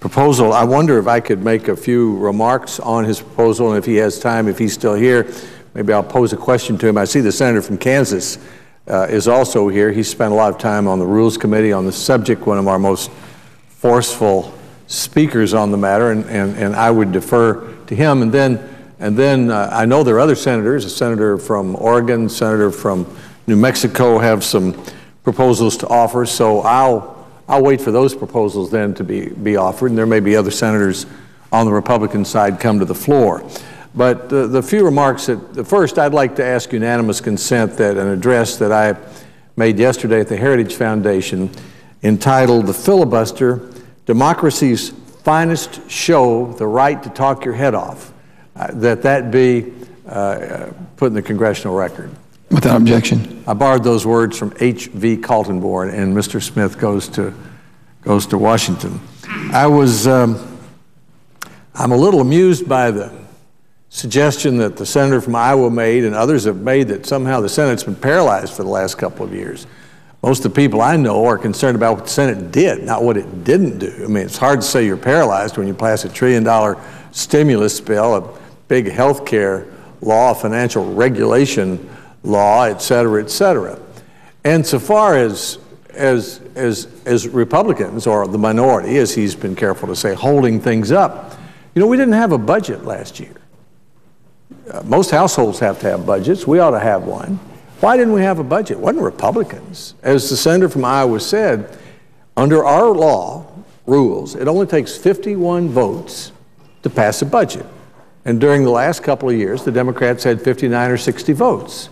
proposal. I wonder if I could make a few remarks on his proposal, and if he has time, if he's still here, maybe I'll pose a question to him. I see the senator from Kansas is also here. He spent a lot of time on the Rules Committee on the subject, one of our most forceful speakers on the matter, and I would defer to him. And then I know there are other senators, a senator from Oregon, senator from New Mexico have some proposals to offer, so I'll wait for those proposals then to be offered, and there may be other senators on the Republican side come to the floor. But the few remarks that, first, I'd like to ask unanimous consent that an address that I made yesterday at the Heritage Foundation entitled "The Filibuster, Democracy's Finest Show, the Right to Talk Your Head Off," that be put in the congressional record. Without objection. I borrowed those words from H.V. Kaltenborn, and Mr. Smith goes to Washington. I'm a little amused by the suggestion that the senator from Iowa made and others have made that somehow the Senate's been paralyzed for the last couple of years. Most of the people I know are concerned about what the Senate did, not what it didn't do. I mean, it's hard to say you're paralyzed when you pass $1 trillion stimulus bill, a big health care law, a financial regulation law, et cetera, et cetera. And so far as Republicans, or the minority, as he's been careful to say, holding things up, you know, we didn't have a budget last year. Most households have to have budgets. We ought to have one. Why didn't we have a budget? It wasn't Republicans. As the senator from Iowa said, under our law rules, it only takes 51 votes to pass a budget. And during the last couple of years, the Democrats had 59 or 60 votes.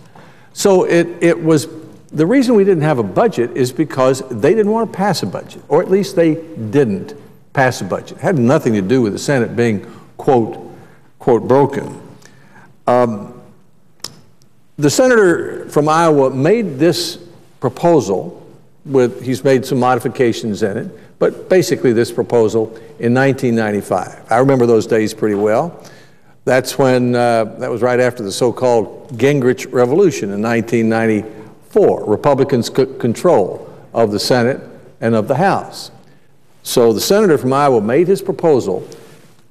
So it was, the reason we didn't have a budget is because they didn't want to pass a budget, or at least they didn't pass a budget. It had nothing to do with the Senate being, quote, broken. The senator from Iowa made this proposal he's made some modifications in it, but basically this proposal in 1995. I remember those days pretty well. That's when, that was right after the so-called Gingrich Revolution in 1994. Republicans took control of the Senate and of the House. So the senator from Iowa made his proposal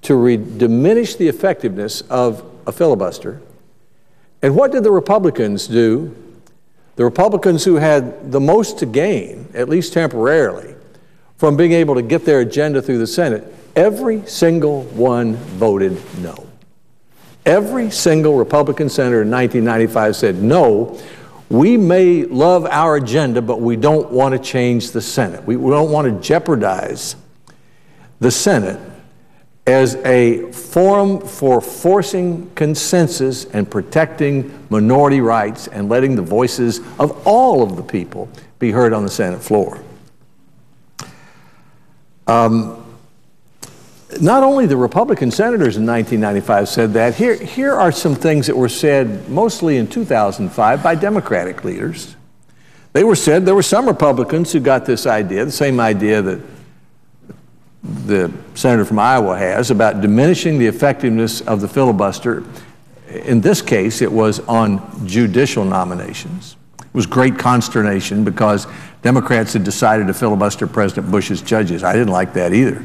to diminish the effectiveness of a filibuster. And what did the Republicans do? The Republicans who had the most to gain, at least temporarily, from being able to get their agenda through the Senate, every single one voted no. Every single Republican senator in 1995 said, no, we may love our agenda, but we don't want to change the Senate. We don't want to jeopardize the Senate as a forum for forcing consensus and protecting minority rights and letting the voices of all of the people be heard on the Senate floor. Not only the Republican senators in 1995 said that, here are some things that were said mostly in 2005 by Democratic leaders. There were some Republicans who got this idea, the same idea that the senator from Iowa has, about diminishing the effectiveness of the filibuster. In this case, it was on judicial nominations. It was great consternation because Democrats had decided to filibuster President Bush's judges. I didn't like that either.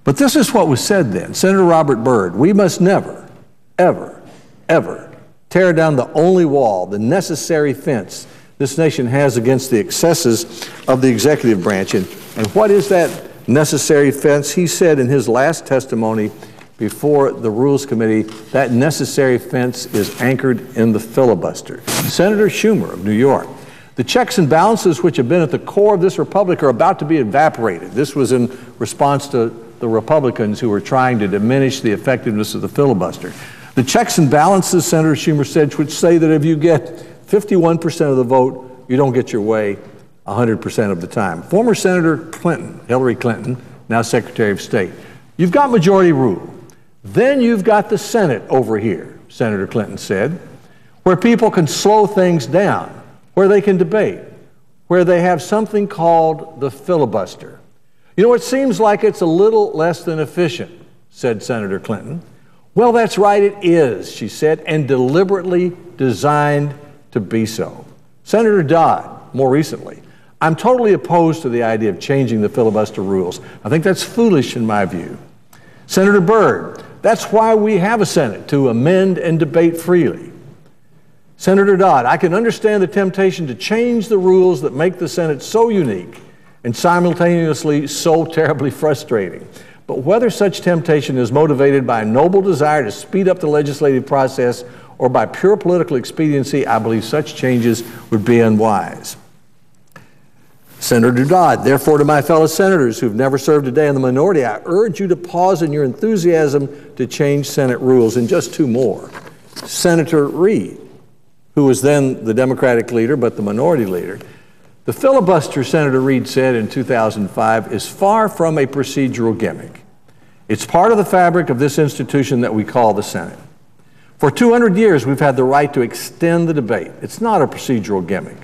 But this is what was said then. Senator Robert Byrd, we must never, ever, ever tear down the only wall, the necessary fence this nation has against the excesses of the executive branch. And what is that necessary fence? He said in his last testimony before the Rules Committee, that necessary fence is anchored in the filibuster. Senator Schumer of New York, the checks and balances which have been at the core of this republic are about to be evaporated. This was in response to the Republicans who were trying to diminish the effectiveness of the filibuster. The checks and balances, Senator Schumer said, which say that if you get 51% of the vote, you don't get your way 100% of the time. Former Senator Clinton, Hillary Clinton, now Secretary of State, you've got majority rule. Then you've got the Senate over here, Senator Clinton said, where people can slow things down, where they can debate, where they have something called the filibuster. You know, it seems like it's a little less than efficient, said Senator Clinton. Well, that's right, it is, she said, and deliberately designed to be so. Senator Dodd, more recently, I'm totally opposed to the idea of changing the filibuster rules. I think that's foolish in my view. Senator Byrd, that's why we have a Senate, to amend and debate freely. Senator Dodd, I can understand the temptation to change the rules that make the Senate so unique and simultaneously so terribly frustrating. But whether such temptation is motivated by a noble desire to speed up the legislative process or by pure political expediency, I believe such changes would be unwise. Senator Dodd, therefore, to my fellow senators who've never served a day in the minority, I urge you to pause in your enthusiasm to change Senate rules. And just two more. Senator Reid, who was then the Democratic leader but the minority leader, the filibuster, Senator Reid said in 2005, is far from a procedural gimmick. It's part of the fabric of this institution that we call the Senate. For 200 years, we've had the right to extend the debate. It's not a procedural gimmick.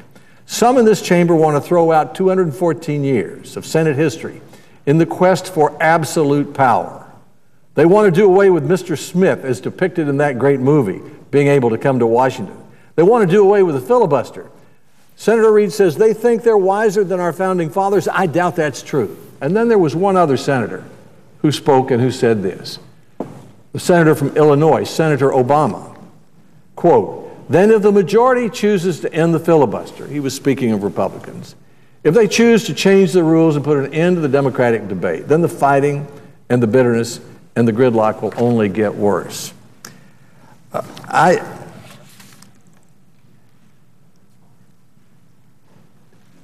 Some in this chamber want to throw out 214 years of Senate history in the quest for absolute power. They want to do away with Mr. Smith, as depicted in that great movie, being able to come to Washington. They want to do away with the filibuster. Senator Reid says they think they're wiser than our founding fathers. I doubt that's true. And then there was one other senator who spoke and who said this. The senator from Illinois, Senator Obama, quote, "Then if the majority chooses to end the filibuster," he was speaking of Republicans, "if they choose to change the rules and put an end to the Democratic debate, then the fighting and the bitterness and the gridlock will only get worse."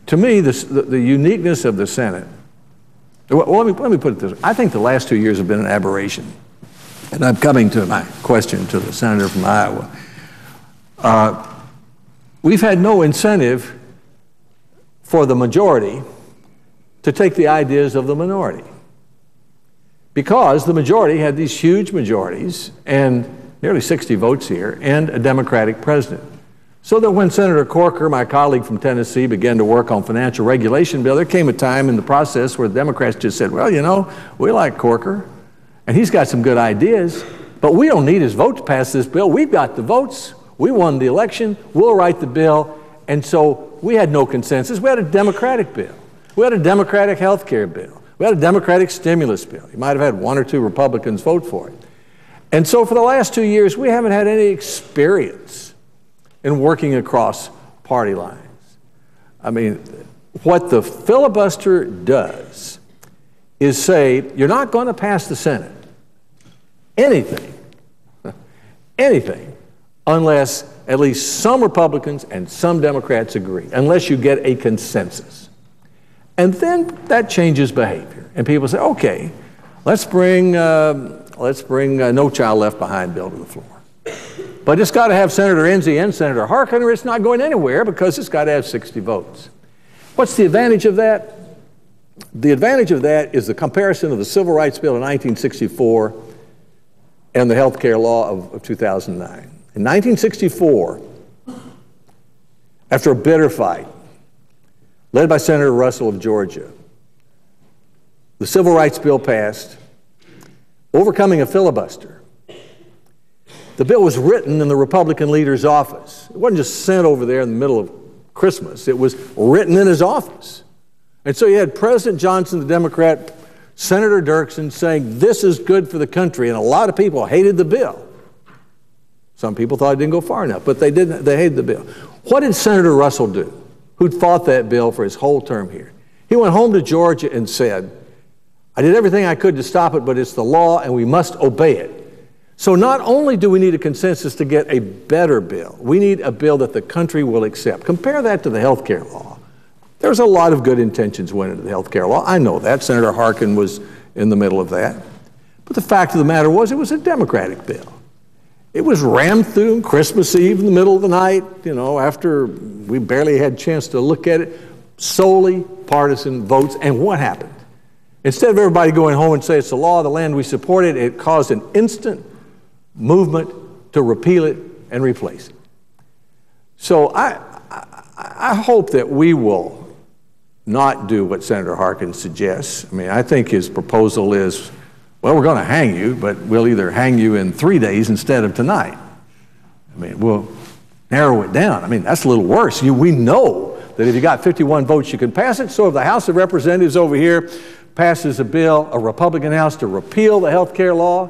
To me, the uniqueness of the Senate, well, let me put it this way. I think the last 2 years have been an aberration. And I'm coming to my question to the senator from Iowa. We've had no incentive for the majority to take the ideas of the minority, because the majority had these huge majorities and nearly 60 votes here and a Democratic president. So that when Senator Corker, my colleague from Tennessee, began to work on financial regulation bill, there came a time in the process where the Democrats just said, well, you know, we like Corker and he's got some good ideas, but we don't need his vote to pass this bill. We've got the votes. We won the election. We'll write the bill. And so we had no consensus. We had a Democratic bill. We had a Democratic health care bill. We had a Democratic stimulus bill. You might have had one or two Republicans vote for it. And so for the last 2 years, we haven't had any experience in working across party lines. I mean, what the filibuster does is say, you're not going to pass the Senate anything, unless at least some Republicans and some Democrats agree, unless you get a consensus. And then that changes behavior. And people say, okay, let's bring No Child Left Behind bill to the floor. But it's got to have Senator Enzi and Senator Harkin, or it's not going anywhere, because it's got to have 60 votes. What's the advantage of that? The advantage of that is the comparison of the Civil Rights Bill of 1964 and the health care law of 2009. In 1964, after a bitter fight, led by Senator Russell of Georgia, the Civil Rights Bill passed, overcoming a filibuster. The bill was written in the Republican leader's office. It wasn't just sent over there in the middle of Christmas. It was written in his office. And so you had President Johnson, the Democrat, Senator Dirksen saying, this is good for the country. And a lot of people hated the bill. Some people thought it didn't go far enough, but they didn't. They hated the bill. What did Senator Russell do, who'd fought that bill for his whole term here? He went home to Georgia and said, I did everything I could to stop it, but it's the law and we must obey it. So not only do we need a consensus to get a better bill, we need a bill that the country will accept. Compare that to the health care law. There's a lot of good intentions went into the health care law. I know that. Senator Harkin was in the middle of that. But the fact of the matter was, it was a Democratic bill. It was rammed through on Christmas Eve in the middle of the night, you know, after we barely had a chance to look at it. Solely partisan votes. And what happened? Instead of everybody going home and say it's the law of the land, we support it, it caused an instant movement to repeal it and replace it. So I hope that we will not do what Senator Harkin suggests. I mean, I think his proposal is, well, we're going to hang you, but we'll either hang you in 3 days instead of tonight. I mean, we'll narrow it down. I mean, that's a little worse. We know that if you got 51 votes, you could pass it. So if the House of Representatives over here passes a bill, a Republican House, to repeal the health care law,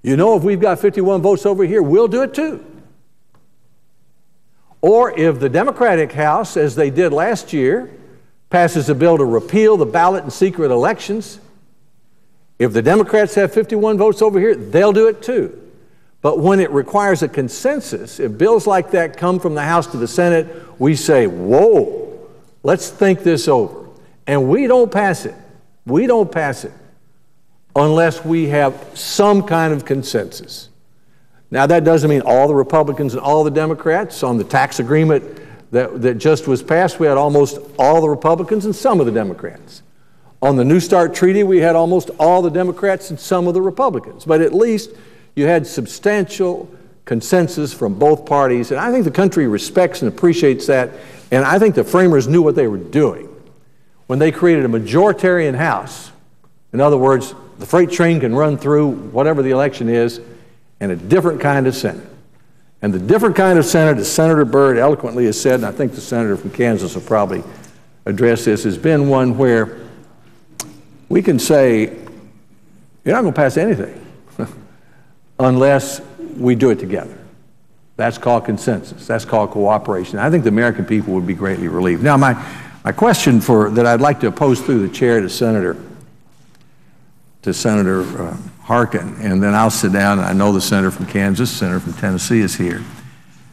you know, if we've got 51 votes over here, we'll do it too. Or if the Democratic House, as they did last year, passes a bill to repeal the ballot and secret elections, if the Democrats have 51 votes over here, they'll do it too. But when it requires a consensus, if bills like that come from the House to the Senate, we say, whoa, let's think this over. And we don't pass it. We don't pass it unless we have some kind of consensus. Now, that doesn't mean all the Republicans and all the Democrats. On the tax agreement that just was passed, we had almost all the Republicans and some of the Democrats. On the New START treaty, we had almost all the Democrats and some of the Republicans. But at least you had substantial consensus from both parties, and I think the country respects and appreciates that, and I think the framers knew what they were doing when they created a majoritarian House. In other words, the freight train can run through whatever the election is, and a different kind of Senate. And the different kind of Senate, as Senator Byrd eloquently has said, and I think the senator from Kansas will probably address this, has been one where we can say, you're not going to pass anything unless we do it together. That's called consensus. That's called cooperation. I think the American people would be greatly relieved. Now, my question that I'd like to pose through the chair to Senator Harkin, and then I'll sit down, and I know the senator from Kansas, senator from Tennessee is here.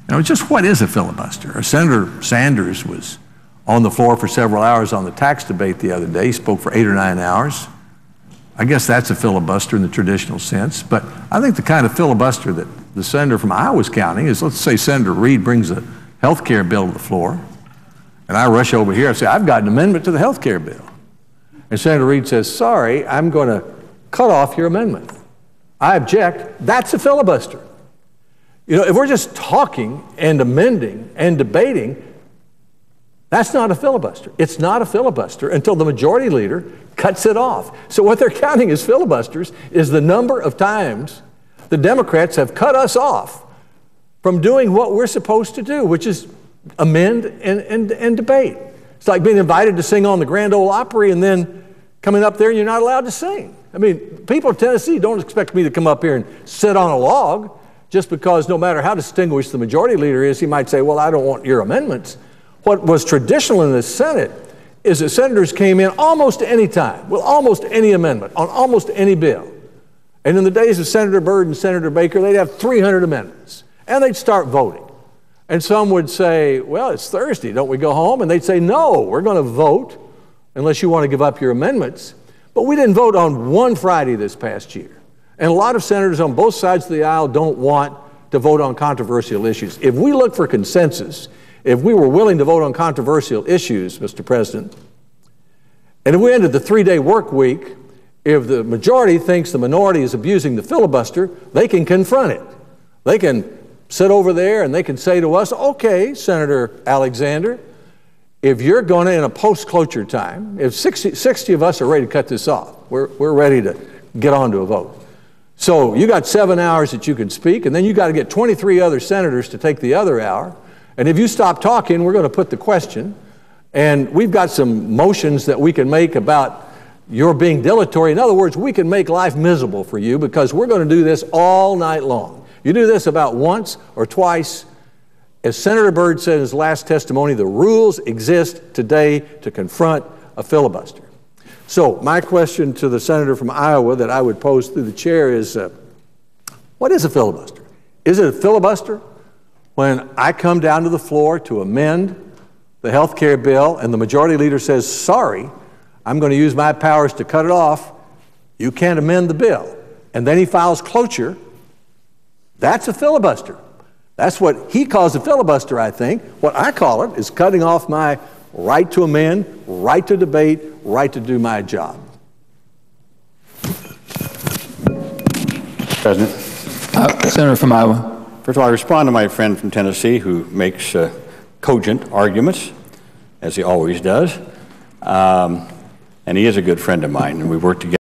Now, just what is a filibuster? Senator Sanders was on the floor for several hours on the tax debate the other day. He spoke for 8 or 9 hours. I guess that's a filibuster in the traditional sense, but I think the kind of filibuster that the senator from Iowa is counting is, let's say Senator Reid brings a health care bill to the floor, and I rush over here and say, I've got an amendment to the health care bill. And Senator Reid says, sorry, I'm going to cut off your amendment. I object. That's a filibuster. You know, if we're just talking and amending and debating, that's not a filibuster. It's not a filibuster until the majority leader cuts it off. So what they're counting as filibusters is the number of times the Democrats have cut us off from doing what we're supposed to do, which is amend and debate. It's like being invited to sing on the Grand Ole Opry and then coming up there and you're not allowed to sing. I mean, people of Tennessee don't expect me to come up here and sit on a log just because no matter how distinguished the majority leader is, he might say, well, I don't want your amendments. What was traditional in the Senate is that senators came in almost any time with almost any amendment on almost any bill. And in the days of Senator Byrd and Senator Baker, they'd have 300 amendments, and they'd start voting. And some would say, well, it's Thursday, don't we go home? And they'd say, no, we're going to vote unless you want to give up your amendments. But we didn't vote on one Friday this past year. And a lot of senators on both sides of the aisle don't want to vote on controversial issues. If we look for consensus, if we were willing to vote on controversial issues, Mr. President, and if we ended the 3-day work week, if the majority thinks the minority is abusing the filibuster, they can confront it. They can sit over there and they can say to us, okay, Senator Alexander, if you're going to, in a post-cloture time, if 60 of us are ready to cut this off, we're ready to get on to a vote. So you got 7 hours that you can speak, and then you got to get 23 other senators to take the other hour. And if you stop talking, we're going to put the question. And we've got some motions that we can make about your being dilatory. In other words, we can make life miserable for you because we're going to do this all night long. You do this about once or twice. As Senator Byrd said in his last testimony, the rules exist today to confront a filibuster. So my question to the senator from Iowa that I would pose through the chair is, what is a filibuster? Is it a filibuster when I come down to the floor to amend the health care bill and the majority leader says, sorry, I'm going to use my powers to cut it off, you can't amend the bill, and then he files cloture? That's a filibuster. That's what he calls a filibuster, I think. What I call it is cutting off my right to amend, right to debate, right to do my job. President. Senator from Iowa. First of all, I respond to my friend from Tennessee who makes cogent arguments, as he always does. And he is a good friend of mine, and we work together.